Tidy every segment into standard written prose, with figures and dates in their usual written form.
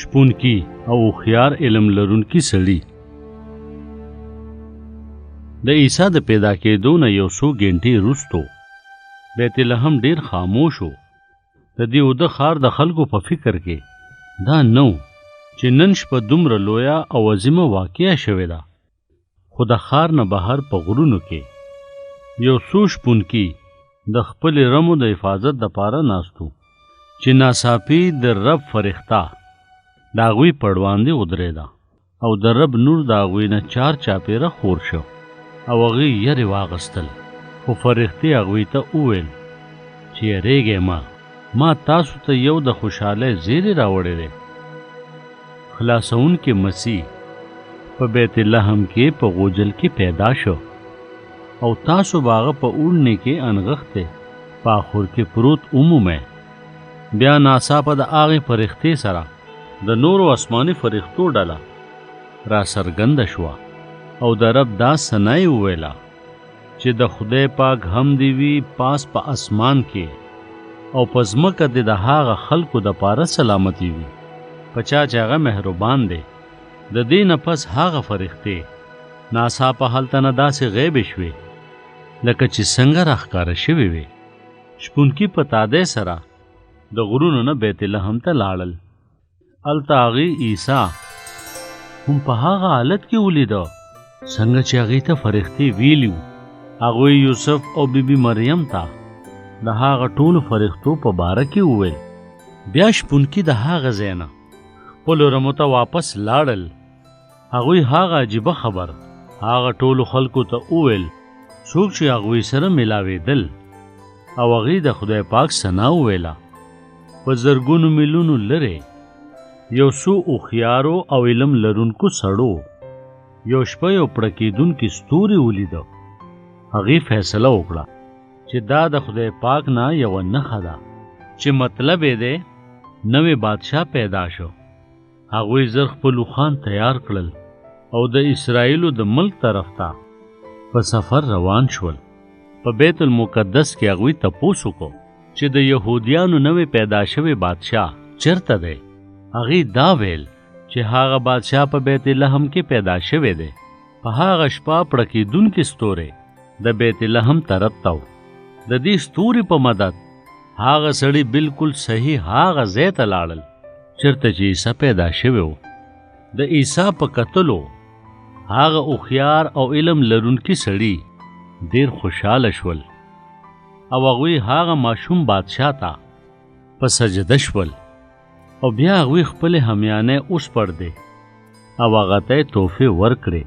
شپونکی او خيار علم لرونکي سړي. د عیسی د پیدا کېدو نه یو څو ګنټې وروستو بیت لحم ډیر خاموش و. د دې اوده ښار د خلکو په فکر کې دا نو چې نن شپه دومره لویه او عظیمه واقعه شوې ده. خو د ښار نه بهر په غرونو کې یو څو شپونکي د خپلې رمو د حفاظت دپاره ناستو چې ناڅاپي د رب فرښته د هغوی په وړاندې ودرېده او د رب نور د هغوی نه چار چاپېره خور شو او هغوی یرې واغستل. خو فرښتې هغوی ته وویل چې یریږئ ما تاسو ته یو د خوشحالۍ زیری راوړی دی. خلاصونکي مسیح په بیت لحم کې په غوجل کې پیدا شو او تاسو به هغه په اوړنې کې انغښتی په اخور کې پروت ومومئ. بیا ناڅاپه د هغې فرښتې سره د نورو آسماني فرښتو ډله را څرګنده شوه او د رب دا ثنا یې وویله چې د خدای پاک هم دې وي پاس په اسمان کې او په ځمکه دې د هغه خلکو دپاره سلامتي وي په چا چې هغه مهربان دی. د دې نه پس هغه فرښتې ناڅاپه هلته نه داسې غیبې شوې لکه چې څنګه راښکاره شوې وې. شپونکي په تادۍ سره د غرونو نه بیت لحم ته لاړل. هلته هغې عیسی هم په هغه حالت کې ولیده څنګه چې هغې ته فرښتې ویلي وو. هغوی یوسف او بیبي مریم ته د هغه ټولو فرښتو په باره کې وویل. بیا شپونکي د هغه ځای نه خپلو رمو ته واپس لاړل. هغوی هغه عجیبه خبر هغه ټولو خلکو ته وویل څوک چې هغوی سره ملاوېدل او هغې د خدای پاک ثنا وویله. په زرګونو میلونو لرې یو څو هوښیارو او علم لرونکو سړو یو شپه یو پړکېدونکي ستوري ولیده. هغې فیصله وکړه چې دا د خدای پاک نه یوه نښه ده چې مطلب یې دی نوی بادشاه پیدا شو. هغوی زر خپل اوښان تیار کړل او د اسرائیلو د ملک طرف ته په سفر روان شول. په بیت المقدس کې هغوی تپوس وکړو چې د یهودیانو نوی پیدا شوی بادشاه چېرته دی. هغې دا ویل چې هغه بادشاه په بیت لحم کې پیدا شوی دی. په هغه شپه پړکېدونکي ستوری د بیت لحم طرف ته و. د دې ستوري په مدد هغه سړي بالکل صحیح هغه ځای ته لاړل چېرته چې عیسی پیدا شوی و. د عیسی په کتلو هغه هوښیار او علم لرونکي سړي ډېر خوشحاله شول او هغوی هغه ماشوم بادشاه ته په سجده شول او بیا هغوی خپلې همیانۍ وسپړدې او هغه ته یې تحفې ورکړې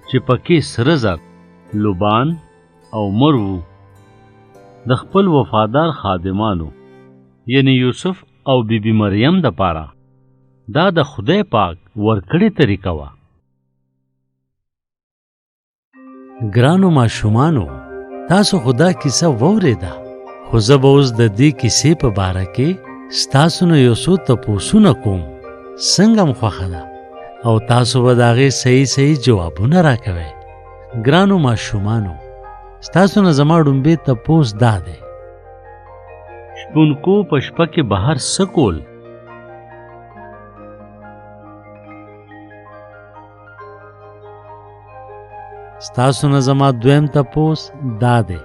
چې پکې سره زر، لوبان او مر وو. د خپل وفادار خادمانو یعنی یوسف او بیبي مریم دپاره دا د خدای پاک ورکړې طریقه وه. ګرانو ماشومانو تاسو خدا کیسه واورېده خو زه به اوس د دې کیسې په باره کې ستاسو نه یو څو تپوسونه کوم. څنګه م خوښه ده او تاسو به د هغې صحیح جوابونه راکوئ. ګرانو ماشومانو ستاسو نه زما ډومبې تپوس دا دی شپونکو په شپه کې بهر څه کول؟ ستاسو نه زما دویم تپوس دا دی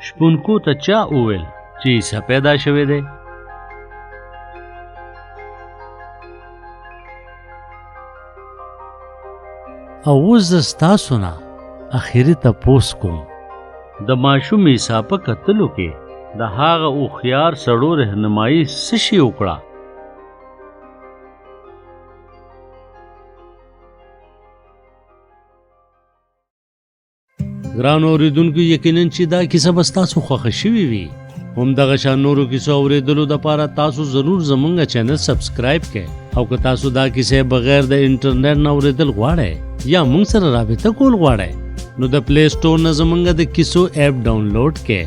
شپونکو ته چا وویل چې عیسی پیدا شوی دی؟ او اوس زه ستاسو نه اخري تپوس کوم د ماشوم عیسی په کتلو کې د هغه هوښیار سړو رهنمایي څه شی وکړه؟ ګرانو اورېدونکو یقینا چې دا کیسه به ستاسو خوښه شوې وي. همدغه شان نورو کیسو اورېدلو دپاره تاسو ضرور زموږ چینل سبسکرایب کړئ او که تاسو دا کیسې بغیر د انټرنیټ نه اورېدل غواړئ یا موږ سره رابطه کول غواړئ نو د پلی سټور نه زموږ د کیسو ایپ ډاونلوډ کړئ